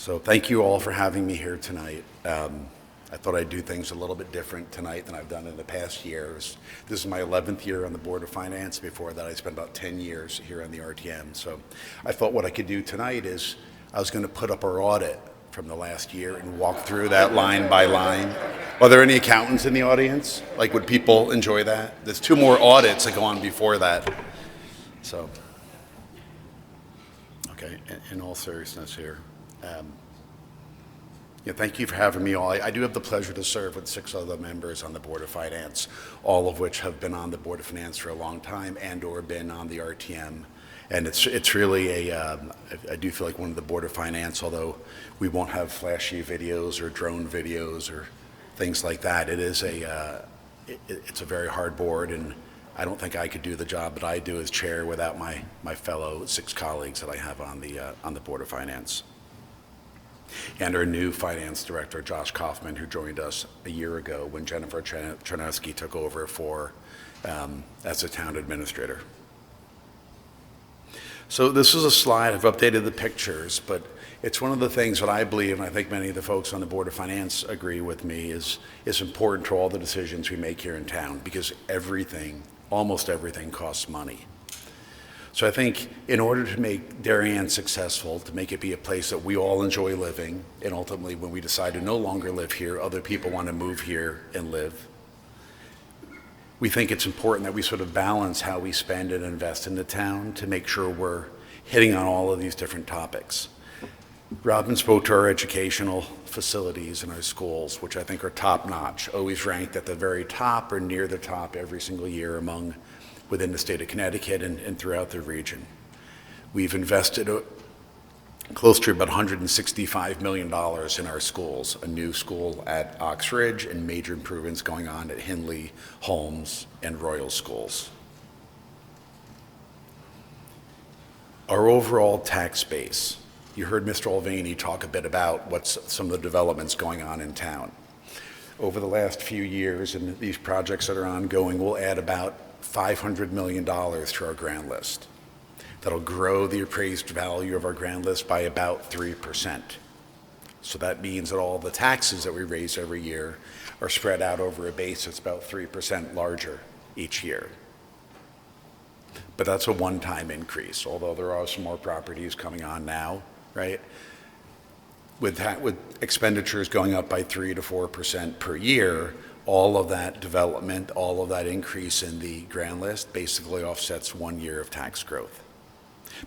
So thank you all for having me here tonight. I thought I'd do things a little bit different tonight than I've done in the past years. This is my 11th year on the Board of Finance. Before that, I spent about 10 years here on the RTM. So I thought what I could do tonight is I was going to put up our audit from the last year and walk through that line by line. Are there any accountants in the audience? Like, would people enjoy that? There's 2 more audits that go on before that. So, okay, in all seriousness here. Thank you for having me all. I do have the pleasure to serve with 6 other members on the Board of Finance, all of which have been on the Board of Finance for a long time and or been on the RTM. And it's really I do feel like one of the Board of Finance, although we won't have flashy videos or drone videos or things like that, it's a very hard board, and I don't think I could do the job that I do as chair without my fellow 6 colleagues that I have on the Board of Finance. And our new finance director, Josh Kaufman, who joined us a year ago when Jennifer Chernesky took over as a town administrator. So this is a slide. I've updated the pictures, but it's one of the things that I believe, and I think many of the folks on the Board of Finance agree with me, is important to all the decisions we make here in town, because almost everything costs money. So I think in order to make Darien successful, to make it be a place that we all enjoy living, and ultimately when we decide to no longer live here, other people want to move here and live, we think it's important that we sort of balance how we spend and invest in the town to make sure we're hitting on all of these different topics. Robin spoke to our educational facilities and our schools, which I think are top-notch, always ranked at the very top or near the top every single year within the state of Connecticut and throughout the region. We've invested close to about $165 million in our schools, a new school at Ox Ridge and major improvements going on at Hindley, Holmes, and Royal Schools. Our overall tax base. You heard Mr. Olveni talk a bit about what's some of the developments going on in town. Over the last few years, and these projects that are ongoing, we'll add about $500 million to our grant list. That'll grow the appraised value of our grant list by about 3%. So that means that all the taxes that we raise every year are spread out over a base that's about 3% larger each year. But that's a one-time increase, although there are some more properties coming on now, right? With expenditures going up by 3 to 4% per year, all of that development, all of that increase in the grant list basically offsets 1 year of tax growth.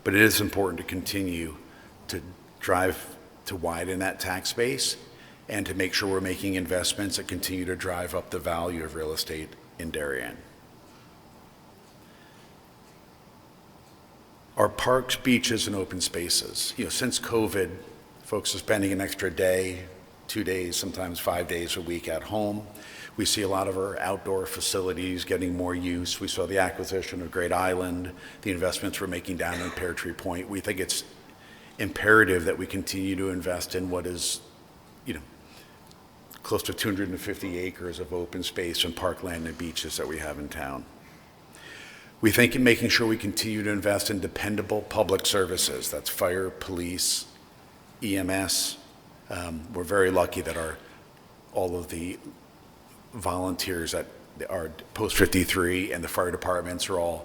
But it is important to continue to drive to widen that tax base and to make sure we're making investments that continue to drive up the value of real estate in Darien. Our parks, beaches, and open spaces. Since COVID, folks are spending an extra day, 2 days, sometimes 5 days a week at home. We see a lot of our outdoor facilities getting more use. We saw the acquisition of Great Island, the investments we're making down in Pear Tree Point. We think it's imperative that we continue to invest in what is, close to 250 acres of open space and parkland and beaches that we have in town. We think in making sure we continue to invest in dependable public services. That's fire, police, EMS. We're very lucky that all of the volunteers at our Post 53 and the fire departments are all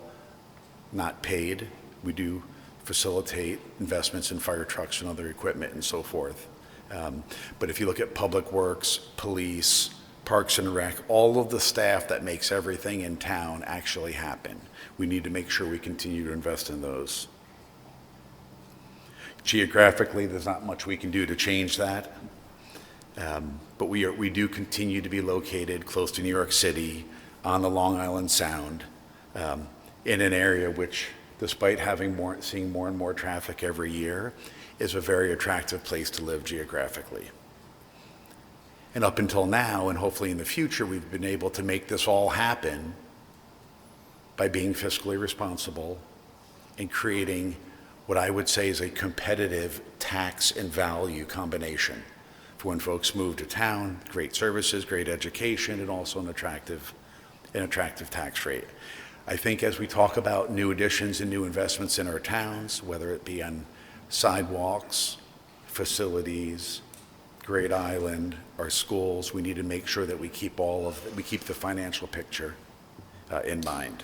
not paid. We do facilitate investments in fire trucks and other equipment and so forth. But if you look at public works, police, parks and rec, all of the staff that makes everything in town actually happen, we need to make sure we continue to invest in those. Geographically, there's not much we can do to change that. But we do continue to be located close to New York City on the Long Island Sound, in an area which, despite seeing more and more traffic every year, is a very attractive place to live geographically. And up until now, and hopefully in the future, we've been able to make this all happen by being fiscally responsible and creating what I would say is a competitive tax and value combination for when folks move to town, great services, great education, and also an attractive tax rate. I think as we talk about new additions and new investments in our towns, whether it be on sidewalks, facilities, Great Island, our schools. We need to make sure that we keep the financial picture in mind.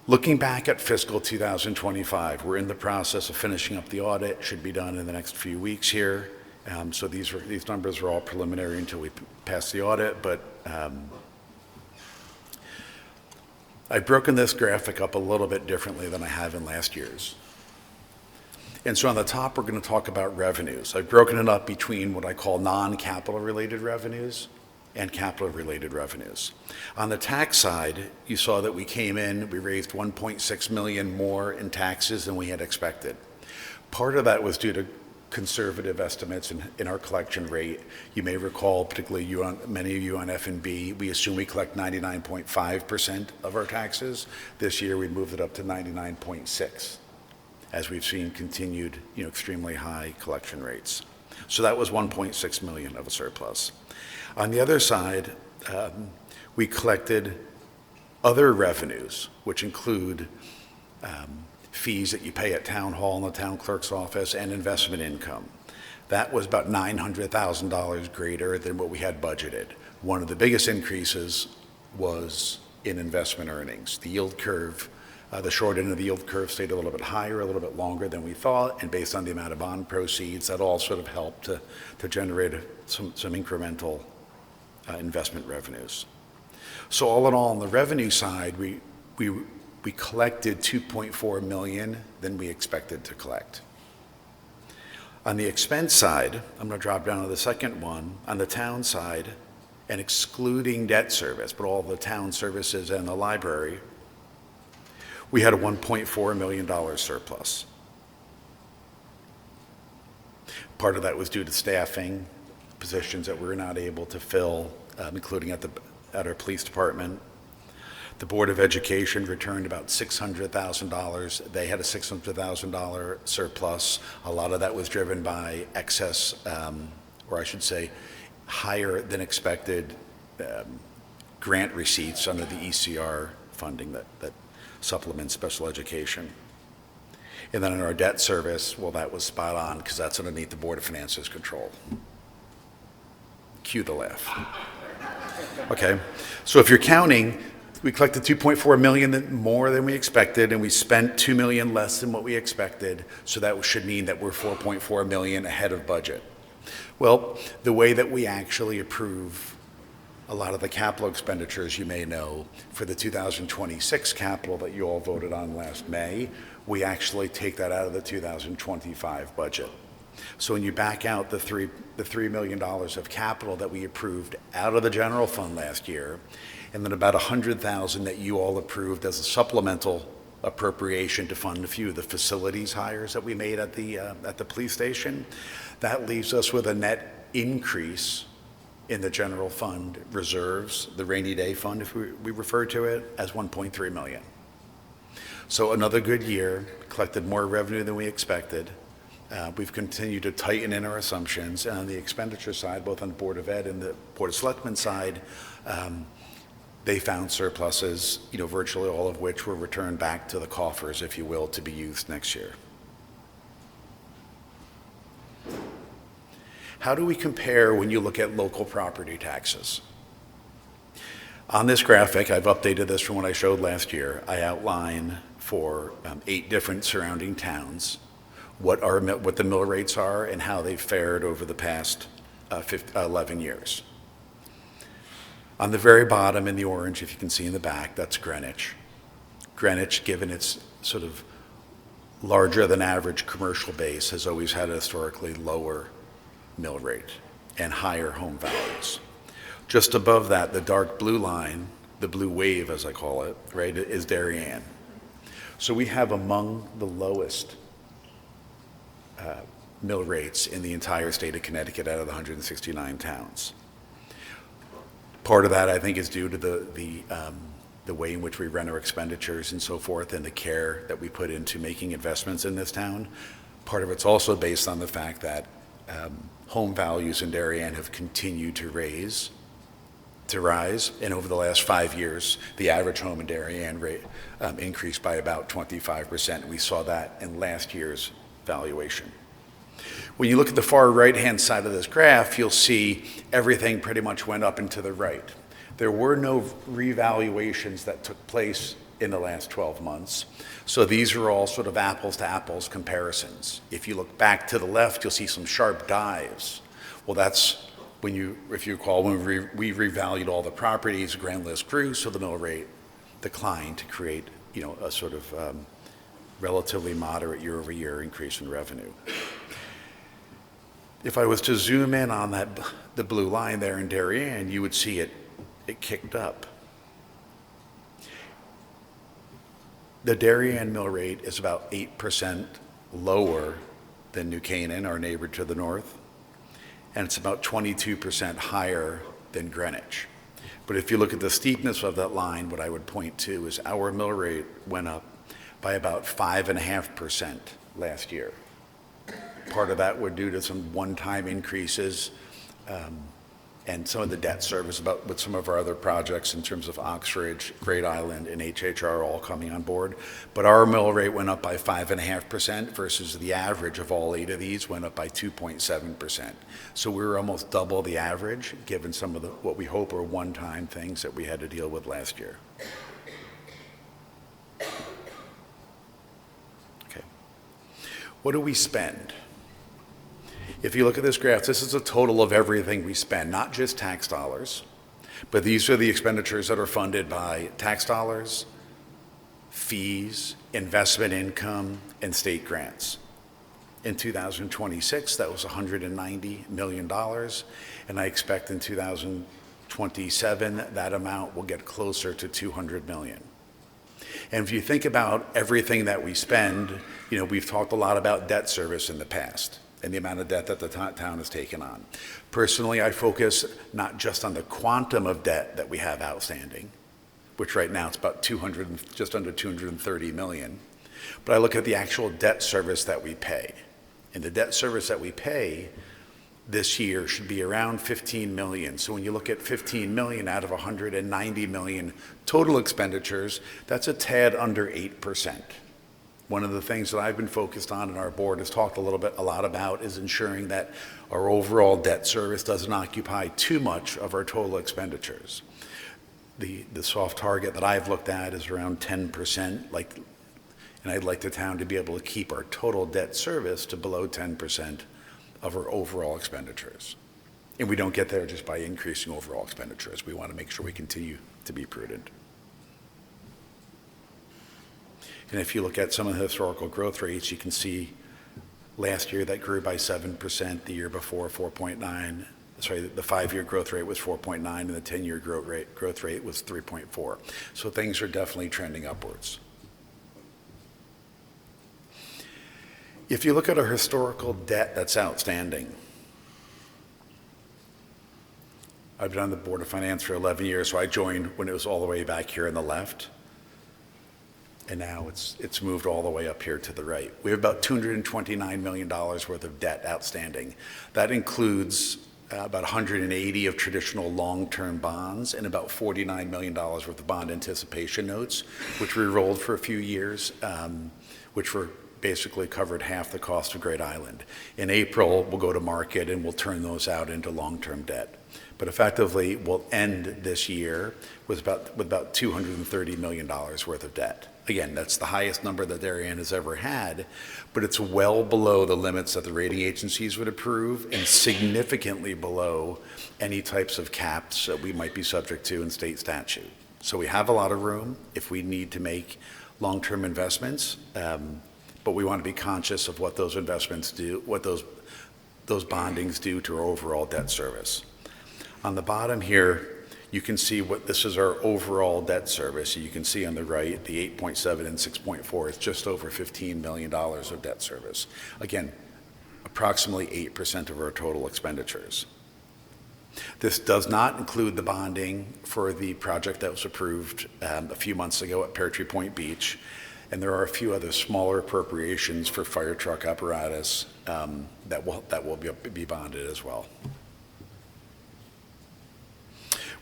Looking back at fiscal 2025, we're in the process of finishing up the audit. Should be done in the next few weeks here. So these numbers are all preliminary until we pass the audit, but I've broken this graphic up a little bit differently than I have in last year's. And so on the top, we're going to talk about revenues. I've broken it up between what I call non-capital related revenues and capital related revenues. On the tax side, you saw that we raised 1.6 million more in taxes than we had expected. Part of that was due to conservative estimates in our collection rate. You may recall, particularly many of you on F&B, we assume we collect 99.5% of our taxes. This year we moved it up to 99.6%, as we've seen continued extremely high collection rates. So that was 1.6 million of a surplus. On the other side, we collected other revenues, which include fees that you pay at town hall and the town clerk's office, and investment income. That was about $900,000 greater than what we had budgeted. One of the biggest increases was in investment earnings. The yield curve, the short end of the yield curve stayed a little bit higher, a little bit longer than we thought, and based on the amount of bond proceeds, that all sort of helped to generate some incremental investment revenues. So all in all, on the revenue side, we collected 2.4 million than we expected to collect. On the expense side, I'm going to drop down to the second one. On the town side, and excluding debt service, but all the town services and the library, we had a $1.4 million surplus. Part of that was due to staffing, positions that we were not able to fill, including at our police department. The Board of Education returned about $600,000. They had a $600,000 surplus. A lot of that was driven by excess, or I should say, higher than expected grant receipts under the ECR funding that supplements special education. And then in our debt service, well, that was spot on because that's underneath the Board of Finance's control. Cue the laugh. Okay, so if you're counting, we collected 2.4 million more than we expected, and we spent 2 million less than what we expected. So that should mean that we're 4.4 million ahead of budget. Well, the way that we actually approve a lot of the capital expenditures, you may know, for the 2026 capital that you all voted on last May, we actually take that out of the 2025 budget. So when you back out the $3 million of capital that we approved out of the general fund last year, and then about 100,000 that you all approved as a supplemental appropriation to fund a few of the facilities hires that we made at the police station, that leaves us with a net increase in the general fund reserves, the rainy day fund, if we refer to it, as 1.3 million. So another good year, collected more revenue than we expected. We've continued to tighten in our assumptions, and on the expenditure side, both on the Board of Ed and the Board of Selectmen side, they found surpluses, virtually all of which were returned back to the coffers, if you will, to be used next year. How do we compare when you look at local property taxes? On this graphic, I've updated this from what I showed last year. I outline for 8 different surrounding towns what the mill rates are and how they've fared over the past 11 years. On the very bottom in the orange, if you can see in the back, that's Greenwich. Greenwich, given its sort of larger than average commercial base, has always had a historically lower mill rate and higher home values. Just above that, the dark blue line, the blue wave as I call it, right, is Darien. So we have among the lowest mill rates in the entire state of Connecticut out of the 169 towns. Part of that, I think, is due to the way in which we run our expenditures and so forth, and the care that we put into making investments in this town. Part of it's also based on the fact that home values in Darien have continued to rise, and over the last 5 years, the average home in Darien rate increased by about 25%. We saw that in last year's valuation. When you look at the far right-hand side of this graph, you'll see everything pretty much went up and to the right. There were no revaluations that took place in the last 12 months. So these are all sort of apples to apples comparisons. If you look back to the left, you'll see some sharp dives. Well, that's when if you recall, when we revalued all the properties, grand list grew, so the mill rate declined to create, a sort of relatively moderate year-over-year increase in revenue. If I was to zoom in on the blue line there in Darien, you would see it kicked up. The Darien mill rate is about 8% lower than New Canaan, our neighbor to the north, and it's about 22% higher than Greenwich. But if you look at the steepness of that line, what I would point to is our mill rate went up by about 5.5% last year. Part of that were due to some one-time increases and some of the debt service with some of our other projects in terms of Oxford, Great Island, and HHR all coming on board. But our mill rate went up by 5.5% versus the average of all 8 of these went up by 2.7%. So we were almost double the average given some of what we hope are one-time things that we had to deal with last year. Okay. What do we spend? If you look at this graph, this is a total of everything we spend, not just tax dollars, but these are the expenditures that are funded by tax dollars, fees, investment income, and state grants. In 2026, that was $190 million, and I expect in 2027, that amount will get closer to $200 million. And if you think about everything that we spend, we've talked a lot about debt service in the past and the amount of debt that the town has taken on. Personally, I focus not just on the quantum of debt that we have outstanding, which right now it's about just under $230 million, but I look at the actual debt service that we pay. And the debt service that we pay this year should be around $15 million. So when you look at $15 million out of $190 million total expenditures, that's a tad under 8%. One of the things that I've been focused on and our board has talked a lot about is ensuring that our overall debt service doesn't occupy too much of our total expenditures. The soft target that I've looked at is around 10%, and I'd like the town to be able to keep our total debt service to below 10% of our overall expenditures. And we don't get there just by increasing overall expenditures. We want to make sure we continue to be prudent. And if you look at some of the historical growth rates, you can see last year that grew by 7%, the year before 4.9. Sorry, the 5-year growth rate was 4.9 and the 10-year growth rate was 3.4. So things are definitely trending upwards. If you look at our historical debt that's outstanding, I've been on the Board of Finance for 11 years, so I joined when it was all the way back here on the left. And now it's moved all the way up here to the right. We have about $229 million worth of debt outstanding. That includes about 180 of traditional long-term bonds and about $49 million worth of bond anticipation notes, which we rolled for a few years, which were basically covered half the cost of Great Island. In April, we'll go to market and we'll turn those out into long-term debt. But effectively, we'll end this year with about $230 million worth of debt. Again, that's the highest number that Darien has ever had, but it's well below the limits that the rating agencies would approve and significantly below any types of caps that we might be subject to in state statute. So we have a lot of room if we need to make long-term investments, but we want to be conscious of what those investments do, what those bondings do to our overall debt service. On the bottom here, you can see what this is our overall debt service. You can see on the right, the 8.7 and 6.4 is just over $15 million of debt service. Again, approximately 8% of our total expenditures. This does not include the bonding for the project that was approved a few months ago at Pear Tree Point Beach. And there are a few other smaller appropriations for fire truck apparatus that will be bonded as well.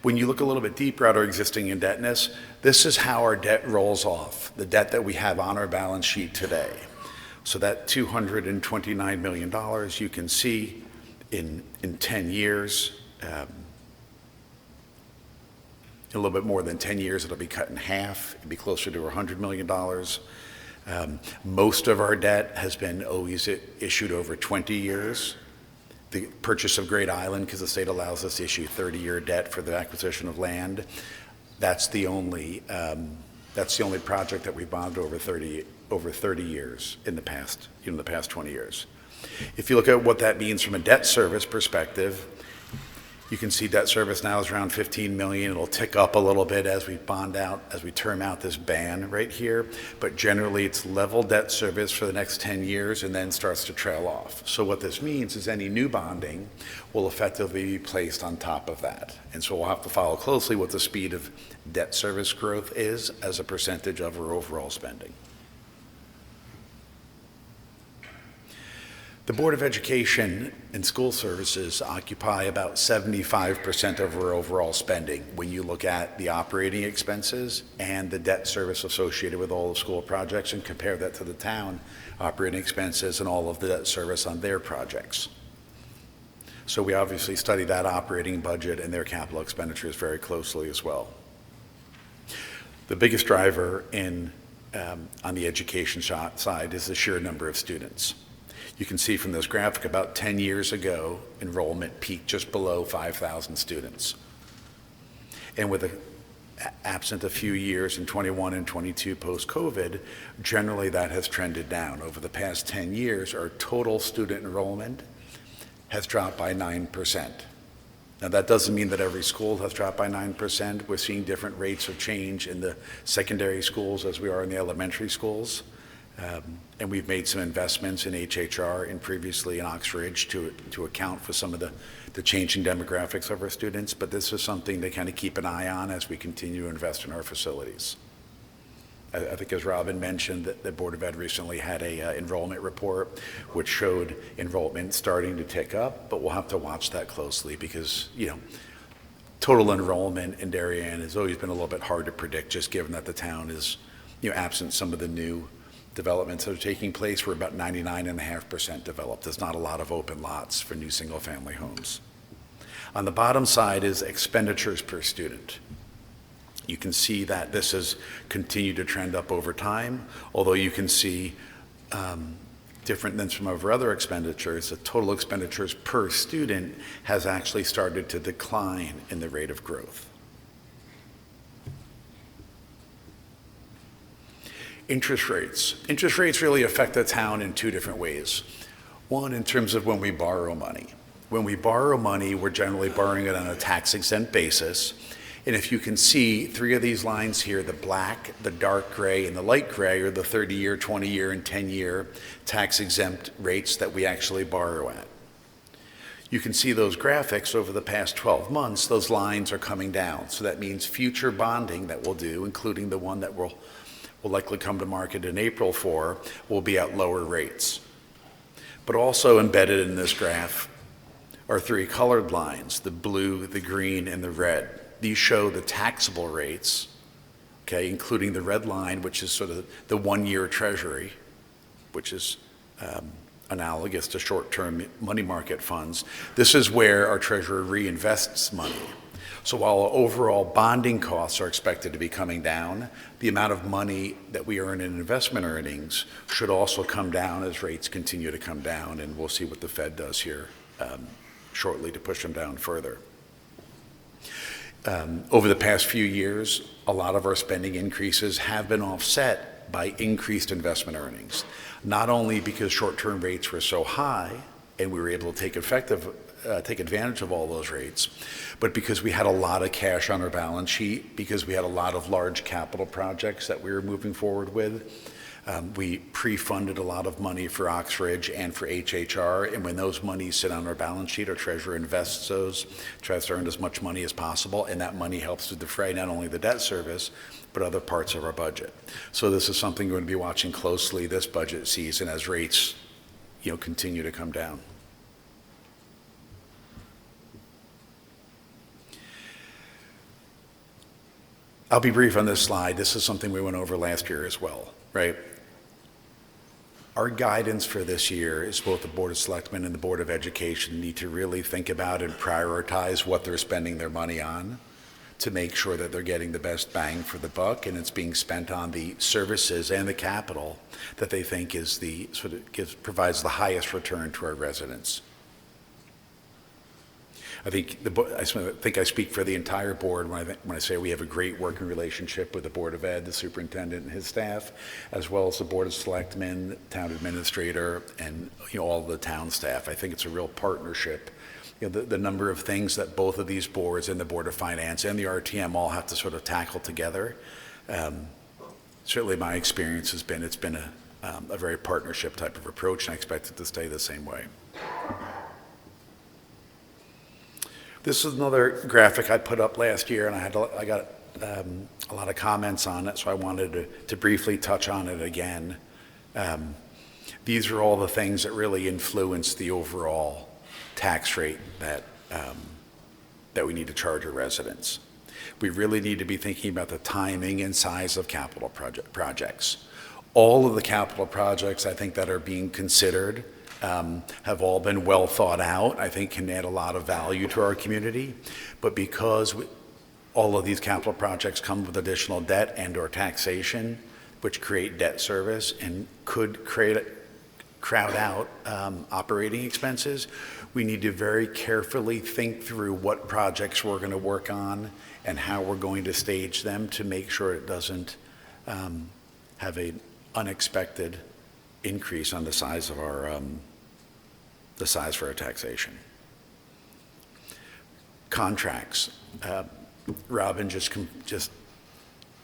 When you look a little bit deeper at our existing indebtedness, this is how our debt rolls off, the debt that we have on our balance sheet today. So that $229 million, you can see in 10 years, a little bit more than 10 years, it'll be cut in half. It'll be closer to $100 million. Most of our debt has been always issued over 20 years. The purchase of Great Island, because the state allows us to issue 30-year debt for the acquisition of land, that's the only project that we bonded over 30 years in the past, the past 20 years. If you look at what that means from a debt service perspective, you can see debt service now is around $15 million. It'll tick up a little bit as we bond out, as we term out this ban right here. But generally, it's level debt service for the next 10 years and then starts to trail off. So what this means is any new bonding will effectively be placed on top of that. And so we'll have to follow closely what the speed of debt service growth is as a percentage of our overall spending. The Board of Education and School Services occupy about 75% of our overall spending when you look at the operating expenses and the debt service associated with all the school projects and compare that to the town operating expenses and all of the debt service on their projects. So we obviously study that operating budget and their capital expenditures very closely as well. The biggest driver on the education side is the sheer number of students. You can see from this graphic about 10 years ago, enrollment peaked just below 5,000 students. And with absent a few years in 21 and 22 post-COVID, generally that has trended down. Over the past 10 years, our total student enrollment has dropped by 9%. Now that doesn't mean that every school has dropped by 9%. We're seeing different rates of change in the secondary schools as we are in the elementary schools. And we've made some investments in HHR and previously in Oxbridge to account for some of the changing demographics of our students, but this is something to kind of keep an eye on as we continue to invest in our facilities. I think as Robin mentioned, that the Board of Ed recently had a enrollment report which showed enrollment starting to tick up, but we'll have to watch that closely because, total enrollment in Darien has always been a little bit hard to predict just given that the town is, absent some of the new developments that are taking place. We're about 99.5% developed. There's not a lot of open lots for new single-family homes. On the bottom side is expenditures per student. You can see that this has continued to trend up over time, although you can see different than some of our other expenditures, the total expenditures per student has actually started to decline in the rate of growth. Interest rates. Interest rates really affect the town in two different ways. One, in terms of when we borrow money. When we borrow money, we're generally borrowing it on a tax-exempt basis. And if you can see, three of these lines here, the black, the dark gray, and the light gray are the 30-year, 20-year, and 10-year tax-exempt rates that we actually borrow at. You can see those graphics over the past 12 months, those lines are coming down. So that means future bonding that we'll do, including the one that will likely come to market in April for, will be at lower rates. But also embedded in this graph are three colored lines, the blue, the green, and the red. These show the taxable rates, okay, including the red line, which is sort of the one-year treasury, which is analogous to short-term money market funds. This is where our treasurer reinvests money. So while overall bonding costs are expected to be coming down, the amount of money that we earn in investment earnings should also come down as rates continue to come down, and we'll see what the Fed does here shortly to push them down further. Over the past few years, a lot of our spending increases have been offset by increased investment earnings, not only because short-term rates were so high and we were able to take advantage of all those rates, but because we had a lot of cash on our balance sheet, because we had a lot of large capital projects that we were moving forward with. We pre-funded a lot of money for Oxbridge and for HHR, and when those monies sit on our balance sheet, our treasurer invests those, tries to earn as much money as possible, and that money helps to defray not only the debt service, but other parts of our budget. So this is something we're going to be watching closely this budget season as rates, continue to come down. I'll be brief on this slide. This is something we went over last year as well, right? Our guidance for this year is both the Board of Selectmen and the Board of Education need to really think about and prioritize what they're spending their money on to make sure that they're getting the best bang for the buck, and it's being spent on the services and the capital that they think is provides the highest return to our residents. I think I speak for the entire board when I say we have a great working relationship with the Board of Ed, the superintendent and his staff, as well as the Board of Selectmen, town administrator, and all the town staff. I think it's a real partnership. The number of things that both of these boards and the Board of Finance and the RTM all have to sort of tackle together. Certainly my experience has been it's been a very partnership type of approach, and I expect it to stay the same way. This is another graphic I put up last year, and I got a lot of comments on it, so I wanted to briefly touch on it again. These are all the things that really influence the overall tax rate that we need to charge our residents. We really need to be thinking about the timing and size of capital projects. All of the capital projects I think that are being considered have all been well thought out, I think can add a lot of value to our community. But because all of these capital projects come with additional debt and or taxation, which create debt service and could crowd out operating expenses, we need to very carefully think through what projects we're going to work on and how we're going to stage them to make sure it doesn't have an unexpected increase on the size of our for our taxation. Contracts. Robin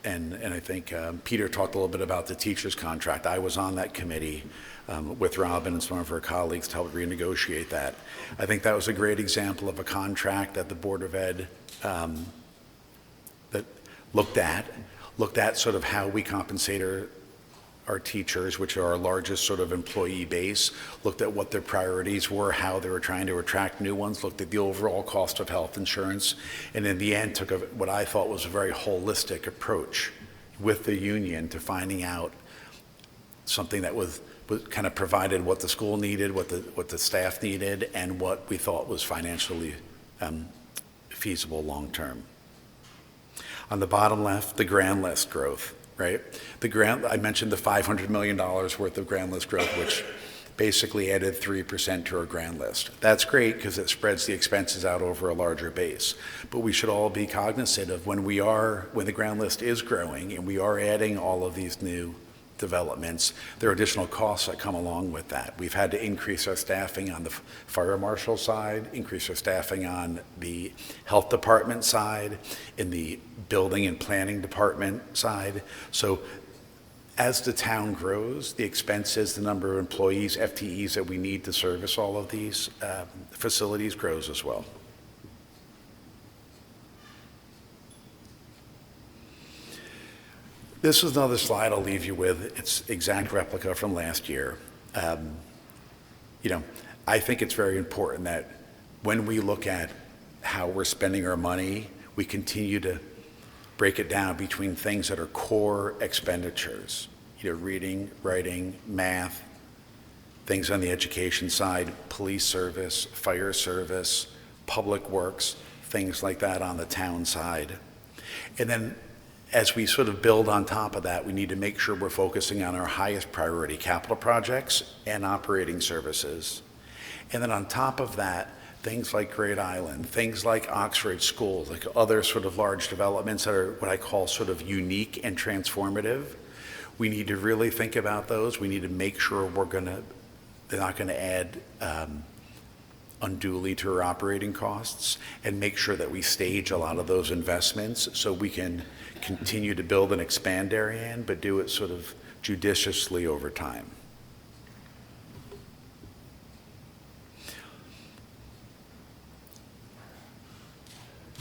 and I think Peter talked a little bit about the teacher's contract. I was on that committee with Robin and some of her colleagues to help renegotiate that. I think that was a great example of a contract that the Board of Ed that looked at sort of how we compensate our teachers, which are our largest sort of employee base, looked at what their priorities were, how they were trying to attract new ones, looked at the overall cost of health insurance, and in the end took what I thought was a very holistic approach with the union to finding out something that was kind of provided what the school needed, what the staff needed, and what we thought was financially feasible long term. On the bottom left, the grand list growth. Right? I mentioned the $500 million worth of grand list growth, which basically added 3% to our grand list. That's great because it spreads the expenses out over a larger base. But we should all be cognizant of when the grand list is growing and we are adding all of these new developments, there are additional costs that come along with that. We've had to increase our staffing on the fire marshal side, increase our staffing on the health department side, in the building and planning department side. So as the town grows, the expenses, the number of employees, FTEs that we need to service all of these facilities grows as well. This is another slide I'll leave you with. It's exact replica from last year. I think it's very important that when we look at how we're spending our money, we continue to break it down between things that are core expenditures, reading, writing, math, things on the education side, police service, fire service, public works, things like that on the town side. And then as we sort of build on top of that, we need to make sure we're focusing on our highest priority capital projects and operating services. And then on top of that, things like Great Island, things like Oxford Schools, like other sort of large developments that are what I call sort of unique and transformative. We need to really think about those. We need to make sure they're not going to add unduly to our operating costs, and make sure that we stage a lot of those investments so we can continue to build and expand Darien, but do it sort of judiciously over time.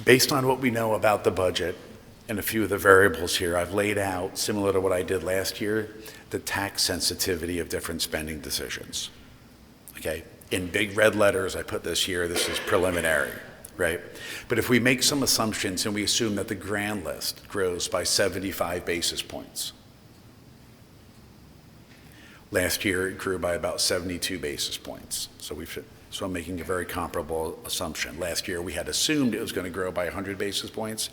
Based on what we know about the budget and a few of the variables here, I've laid out, similar to what I did last year, the tax sensitivity of different spending decisions. Okay? In big red letters, I put this here, this is preliminary, right? But if we make some assumptions and we assume that the grand list grows by 75 basis points, Last year, it grew by about 72 basis points. So I'm making a very comparable assumption. Last year, we had assumed it was going to grow by 100 basis points,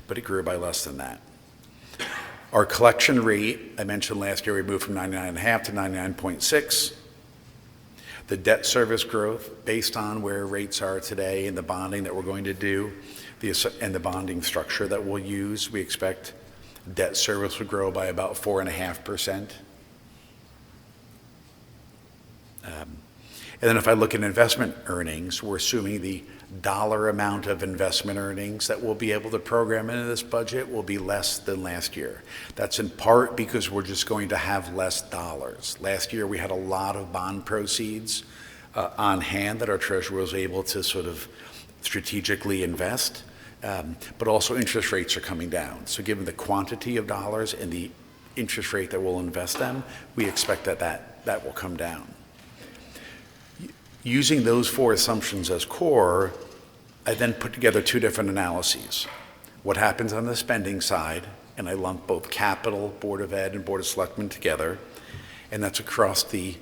but it grew by less than that. Our collection rate, I mentioned last year, we moved from 99.5 to 99.6. The debt service growth, based on where rates are today and the bonding that we're going to do, and the bonding structure that we'll use, we expect debt service will grow by about 4.5%. And then if I look at investment earnings, we're assuming the dollar amount of investment earnings that we'll be able to program into this budget will be less than last year. That's in part because we're just going to have less dollars. Last year we had a lot of bond proceeds on hand that our treasurer was able to sort of strategically invest, but also interest rates are coming down. So given the quantity of dollars and the interest rate that we'll invest them, we expect that will come down. Using those four assumptions as core, I then put together two different analyses. What happens on the spending side, and I lump both capital, Board of Ed, and Board of Selectmen together, and that's across the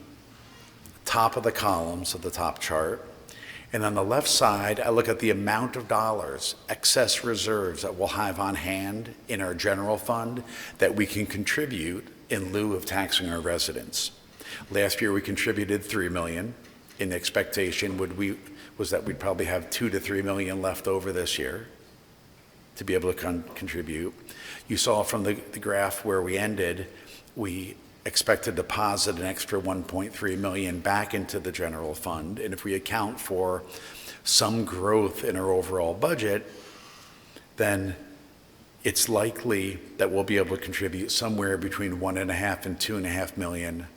top of the columns of the top chart. And on the left side, I look at the amount of dollars, excess reserves that we'll have on hand in our general fund that we can contribute in lieu of taxing our residents. Last year, we contributed $3 million. And the expectation was that we'd probably have $2 to $3 million left over this year to be able to contribute. You saw from the graph where we ended, we expect to deposit an extra $1.3 million back into the general fund. And if we account for some growth in our overall budget, then it's likely that we'll be able to contribute somewhere between $1.5 and $2.5 million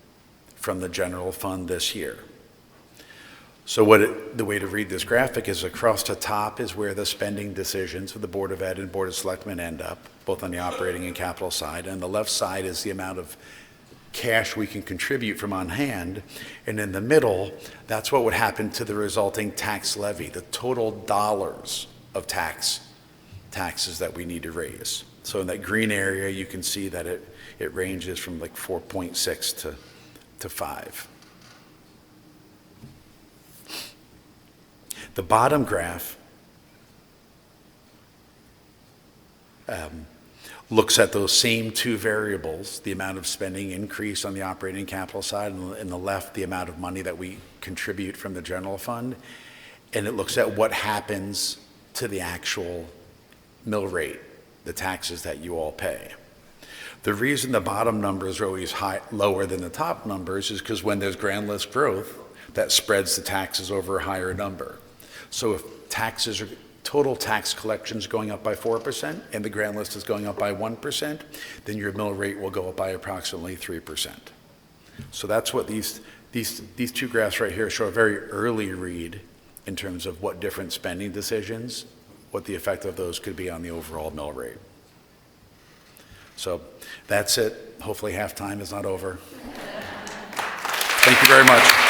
from the general fund this year. So the way to read this graphic is across the top is where the spending decisions of the Board of Ed and Board of Selectmen end up, both on the operating and capital side. And the left side is the amount of cash we can contribute from on hand. And in the middle, that's what would happen to the resulting tax levy, the total dollars of taxes that we need to raise. So in that green area, you can see that it ranges from like 4.6 to 5. The bottom graph looks at those same two variables, the amount of spending increase on the operating and capital side, and in the left, the amount of money that we contribute from the general fund. And it looks at what happens to the actual mill rate, the taxes that you all pay. The reason the bottom numbers are always lower than the top numbers is because when there's grand list growth, that spreads the taxes over a higher number. So if total tax collections going up by 4% and the grand list is going up by 1%, then your mill rate will go up by approximately 3%. So that's what these two graphs right here show a very early read in terms of what different spending decisions, what the effect of those could be on the overall mill rate. So that's it. Hopefully halftime is not over. Thank you very much.